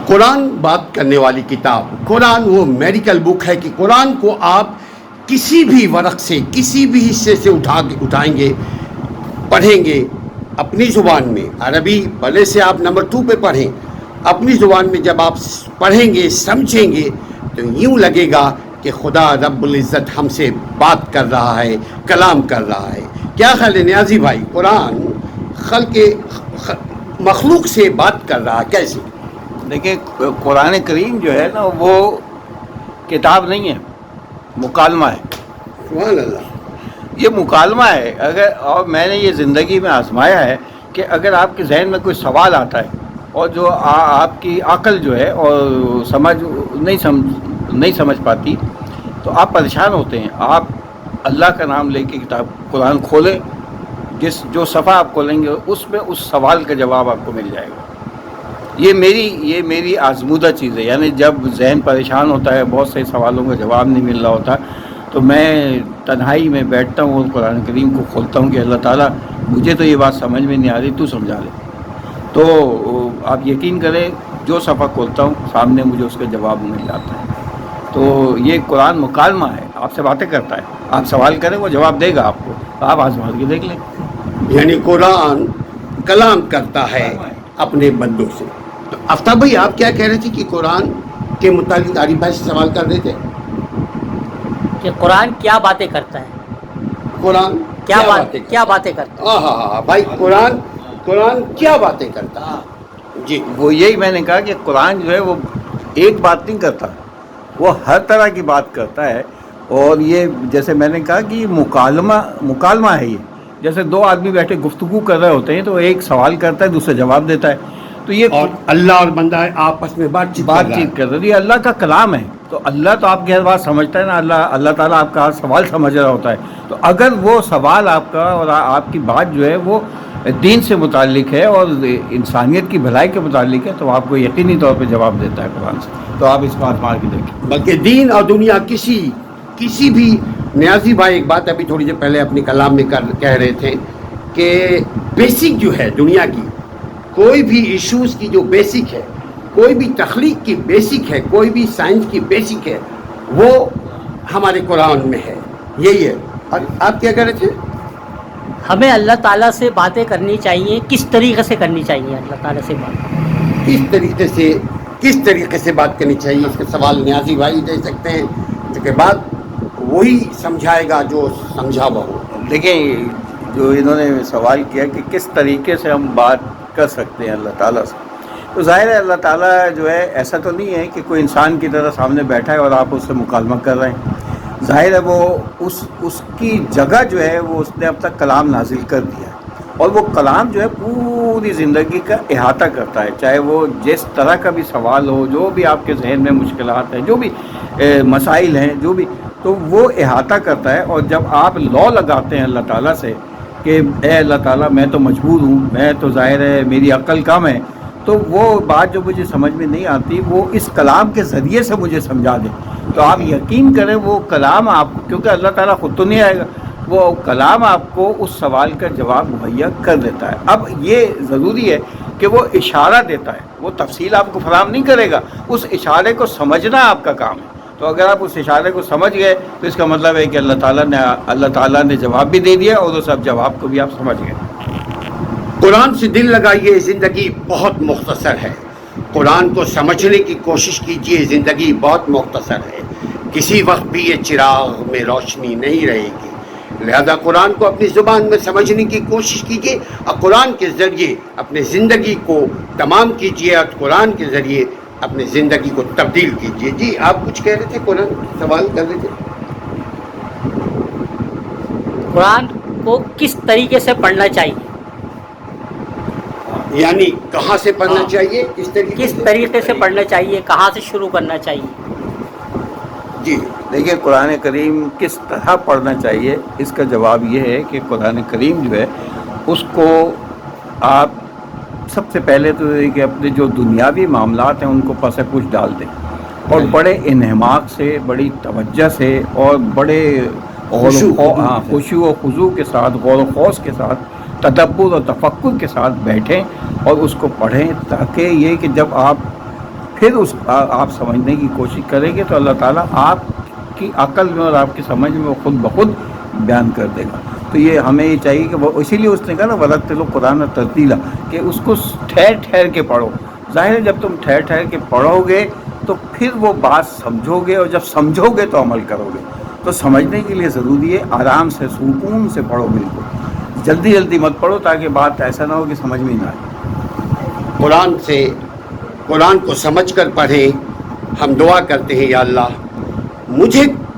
قرآن بات کرنے والی کتاب، قرآن وہ میڈیکل بک ہے کہ قرآن کو آپ کسی بھی ورق سے، کسی بھی حصے سے اٹھائیں گے، پڑھیں گے اپنی زبان میں، عربی بھلے سے آپ نمبر 2 پہ پڑھیں، اپنی زبان میں جب آپ پڑھیں گے، سمجھیں گے، تو یوں لگے گا کہ خدا رب العزت ہم سے بات کر رہا ہے، کلام کر رہا ہے۔ کیا خیال ہے نیازی بھائی، قرآن مخلوق سے بات کر رہا ہے کیسے؟ دیکھیں، قرآن کریم جو ہے نا وہ کتاب نہیں ہے، مکالمہ ہے۔ سبحان اللہ۔ یہ مکالمہ ہے۔ اور میں نے یہ زندگی میں آزمایا ہے کہ اگر آپ کے ذہن میں کوئی سوال آتا ہے اور جو آپ کی عقل جو ہے اور نہیں سمجھ پاتی، تو آپ پریشان ہوتے ہیں۔ آپ اللہ کا نام لے کے کتاب قرآن کھولیں، جو صفحہ آپ کھولیں گے اس میں اس سوال کا جواب آپ کو مل جائے گا۔ یہ میری آزمودہ چیز ہے، یعنی جب ذہن پریشان ہوتا ہے، بہت سے سوالوں کا جواب نہیں مل رہا ہوتا، تو میں تنہائی میں بیٹھتا ہوں اور قرآن کریم کو کھولتا ہوں کہ اللہ تعالیٰ مجھے تو یہ بات سمجھ میں نہیں آ رہی، تو سمجھا لے۔ تو آپ یقین کریں، جو صفحہ کھولتا ہوں سامنے مجھے اس کا جواب مل جاتا ہے۔ تو یہ قرآن مکالمہ ہے، آپ سے باتیں کرتا ہے، آپ سوال کریں وہ جواب دے گا آپ کو، آپ آزما کے دیکھ لیں۔ یعنی قرآن کلام کرتا ہے اپنے بندوں سے۔ تو آفتاب بھائی، آپ کیا کہہ رہے تھے کہ قرآن کے متعلق عارف بھائی سے سوال کر رہے تھے کہ قرآن کیا باتیں کرتا ہے؟ قرآن کیا باتیں کرتا ہے؟ ہاں بھائی، قرآن کیا باتیں کرتا ہے؟ جی، وہ یہی میں نے کہا کہ قرآن جو ہے وہ ایک بات نہیں کرتا، وہ ہر طرح کی بات کرتا ہے۔ اور یہ جیسے میں نے کہا کہ یہ مکالمہ ہے۔ یہ جیسے دو آدمی بیٹھے گفتگو کر رہے ہوتے ہیں تو ایک سوال کرتا ہے، دوسرا جواب دیتا ہے۔ تو یہ اور اللہ اور بندہ آپس میں بات چیت کر رہے ہیں، یہ اللہ کا کلام ہے۔ تو اللہ تو آپ کی ہر بات سمجھتا ہے نا، اللہ تعالیٰ آپ کا ہر سوال سمجھ رہا ہوتا ہے۔ تو اگر وہ سوال آپ کا اور آپ کی بات جو ہے وہ دین سے متعلق ہے اور انسانیت کی بھلائی کے متعلق ہے، تو آپ کو یقینی طور پہ جواب دیتا ہے قرآن سے۔ تو آپ اس بات مار کے دیکھیں، بلکہ دین اور دنیا کسی بھی، نیازی بھائی ایک بات ابھی تھوڑی دیر پہلے اپنے کلام میں کہہ رہے تھے کہ بیسک جو ہے دنیا کی، کوئی بھی ایشوز کی جو بیسک ہے، کوئی بھی تخلیق کی بیسک ہے، کوئی بھی سائنس کی بیسک ہے، وہ ہمارے قرآن میں ہے۔ یہی ہے۔ اور آپ کیا کہہ رہے تھے؟ ہمیں اللہ تعالیٰ سے باتیں کرنی چاہیے، کس طریقے سے کرنی چاہیے اللہ تعالیٰ سے بات؟ کس طریقے سے بات کرنی چاہیے، اس کا سوال نیازی بھائی دے سکتے ہیں، اس کے بعد وہی سمجھائے گا جو سمجھا ہوا ہو۔ دیکھیں جو انہوں نے سوال کیا کہ کس طریقے سے ہم بات کر سکتے ہیں اللہ تعالیٰ سے، تو ظاہر ہے اللہ تعالیٰ جو ہے ایسا تو نہیں ہے کہ کوئی انسان کی طرح سامنے بیٹھا ہے اور آپ اس سے مکالمہ کر رہے ہیں۔ ظاہر ہے وہ اس کی جگہ جو ہے وہ اس نے اب تک کلام نازل کر دیا ہے، اور وہ کلام جو ہے پوری زندگی کا احاطہ کرتا ہے، چاہے وہ جس طرح کا بھی سوال ہو، جو بھی آپ کے ذہن میں مشکلات ہیں، جو بھی مسائل ہیں، جو بھی، تو وہ احاطہ کرتا ہے۔ اور جب آپ لو لگاتے ہیں اللہ تعالیٰ سے کہ اے اللہ تعالیٰ میں تو مجبور ہوں، میں تو ظاہر ہے میری عقل کم ہے، تو وہ بات جو مجھے سمجھ میں نہیں آتی وہ اس کلام کے ذریعے سے مجھے سمجھا دے، تو آپ یقین کریں وہ کلام آپ کو، کیونکہ اللہ تعالیٰ خود تو نہیں آئے گا، وہ کلام آپ کو اس سوال کا جواب مہیا کر دیتا ہے۔ اب یہ ضروری ہے کہ وہ اشارہ دیتا ہے، وہ تفصیل آپ کو فراہم نہیں کرے گا، اس اشارے کو سمجھنا آپ کا کام ہے۔ تو اگر آپ اس اشارے کو سمجھ گئے تو اس کا مطلب ہے کہ اللہ تعالیٰ نے جواب بھی دے دیا، اور اس اب جواب کو بھی آپ سمجھ گئے۔ قرآن سے دل لگائیے، زندگی بہت مختصر ہے۔ قرآن کو سمجھنے کی کوشش کیجیے، زندگی بہت مختصر ہے، کسی وقت بھی یہ چراغ میں روشنی نہیں رہے گی۔ لہذا قرآن کو اپنی زبان میں سمجھنے کی کوشش کیجیے اور قرآن کے ذریعے اپنے زندگی کو تمام کیجیے اور قرآن کے ذریعے اپنی زندگی کو تبدیل کیجیے۔ جی آپ کچھ کہہ رہے تھے، قرآن سوال کر رہے تھے۔ قرآن کو کس طریقے سے پڑھنا چاہیے؟ یعنی کہاں سے پڑھنا چاہیے، کس طریقے سے پڑھنا چاہیے، کہاں سے شروع کرنا چاہیے؟ جی دیکھیے قرآن کریم کس طرح پڑھنا چاہیے، اس کا جواب یہ ہے کہ قرآن کریم جو ہے اس کو آپ سب سے پہلے تو یہ کہ اپنے جو دنیاوی معاملات ہیں ان کو پس پوچھ ڈال دیں، اور بڑے انہماک سے، بڑی توجہ سے اور بڑے خشوع و خضوع کے ساتھ، غور و خوض کے ساتھ، تدبر اور تفکر کے ساتھ بیٹھیں اور اس کو پڑھیں، تاکہ یہ کہ جب آپ پھر آپ سمجھنے کی کوشش کریں گے تو اللہ تعالیٰ آپ کی عقل میں اور آپ کی سمجھ میں وہ خود بخود بیان کر دے گا. تو یہ ہمیں یہ چاہیے کہ وہ اسی لیے اس نے کہا نا وَرَتِّلُ القرآن ترتیلا، کہ اس کو ٹھہر ٹھہر کے پڑھو. ظاہر ہے جب تم ٹھہر ٹھہر کے پڑھو گے تو پھر وہ بات سمجھو گے، اور جب سمجھو گے تو عمل کرو گے. تو سمجھنے کے لیے ضروری ہے آرام سے سکون سے پڑھو، بالکل جلدی جلدی مت پڑھو تاکہ بات ایسا نہ ہو کہ سمجھ میں نہ آئے. قرآن کو سمجھ کر پڑھیں. ہم دعا کرتے ہیں یا اللہ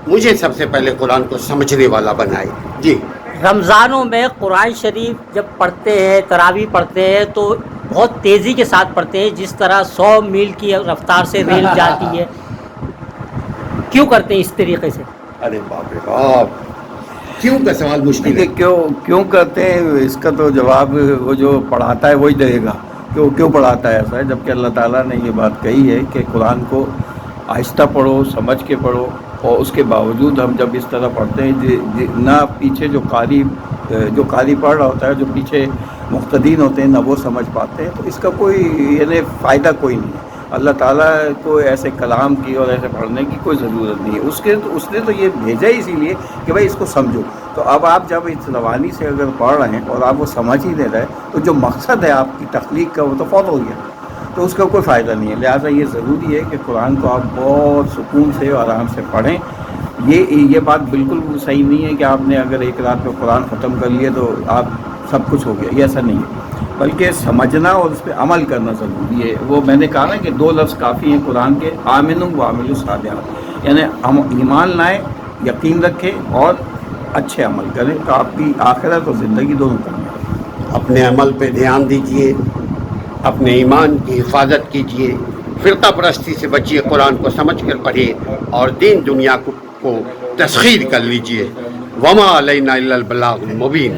مجھے سب سے پہلے قرآن کو سمجھنے والا بنائے. جی. رمضانوں میں قرآن شریف جب پڑھتے ہیں، تراویح پڑھتے ہیں تو بہت تیزی کے ساتھ پڑھتے ہیں، جس طرح 100 میل کی رفتار سے ریل جاتی ہے. کیوں کرتے ہیں اس طریقے سے؟ ارے باپ رے باپ، کیوں کا سوال مشکل ہے. کیوں کرتے ہیں اس کا تو جواب وہ جو پڑھاتا ہے وہی دے گا کہ وہ کیوں پڑھاتا ہے ایسا ہے. جبکہ اللہ تعالیٰ نے یہ بات کہی ہے کہ قرآن کو آہستہ پڑھو، سمجھ کے پڑھو. اور اس کے باوجود ہم جب اس طرح پڑھتے ہیں نہ پیچھے جو قاری پڑھ رہا ہوتا ہے، جو پیچھے مقتدین ہوتے ہیں، نہ وہ سمجھ پاتے ہیں، تو اس کا کوئی یعنی فائدہ کوئی نہیں ہے. اللہ تعالیٰ کو ایسے کلام کی اور ایسے پڑھنے کی کوئی ضرورت نہیں ہے. اس نے تو یہ بھیجا ہی اسی لیے کہ بھائی اس کو سمجھو. تو اب آپ جب اس روانی سے اگر پڑھ رہے ہیں اور آپ وہ سمجھ ہی نہیں رہے تو جو مقصد ہے آپ کی تخلیق کا وہ تو فوت ہو گیا، تو اس کا کوئی فائدہ نہیں ہے. لہٰذا یہ ضروری ہے کہ قرآن کو آپ بہت سکون سے اور آرام سے پڑھیں. یہ بات بالکل صحیح نہیں ہے کہ آپ نے اگر ایک رات میں قرآن ختم کر لیے تو آپ سب کچھ ہو گیا، یہ ایسا نہیں ہے. بلکہ سمجھنا اور اس پہ عمل کرنا ضروری ہے. وہ میں نے کہا نا کہ 2 لفظ کافی ہیں قرآن کے، آمنوا وعملوا الصالحات، یعنی ہم ایمان لائیں، یقین رکھیں اور اچھے عمل کریں تو آپ کی آخرت اور زندگی دونوں کامیاب. اپنے عمل پہ دھیان دیجیے، اپنے ایمان کی حفاظت کیجیے، فرقہ پرستی سے بچیے، قرآن کو سمجھ کر پڑھیے اور دین دنیا کو تسخیر کر لیجیے. وما علینا الا البلاغ المبین.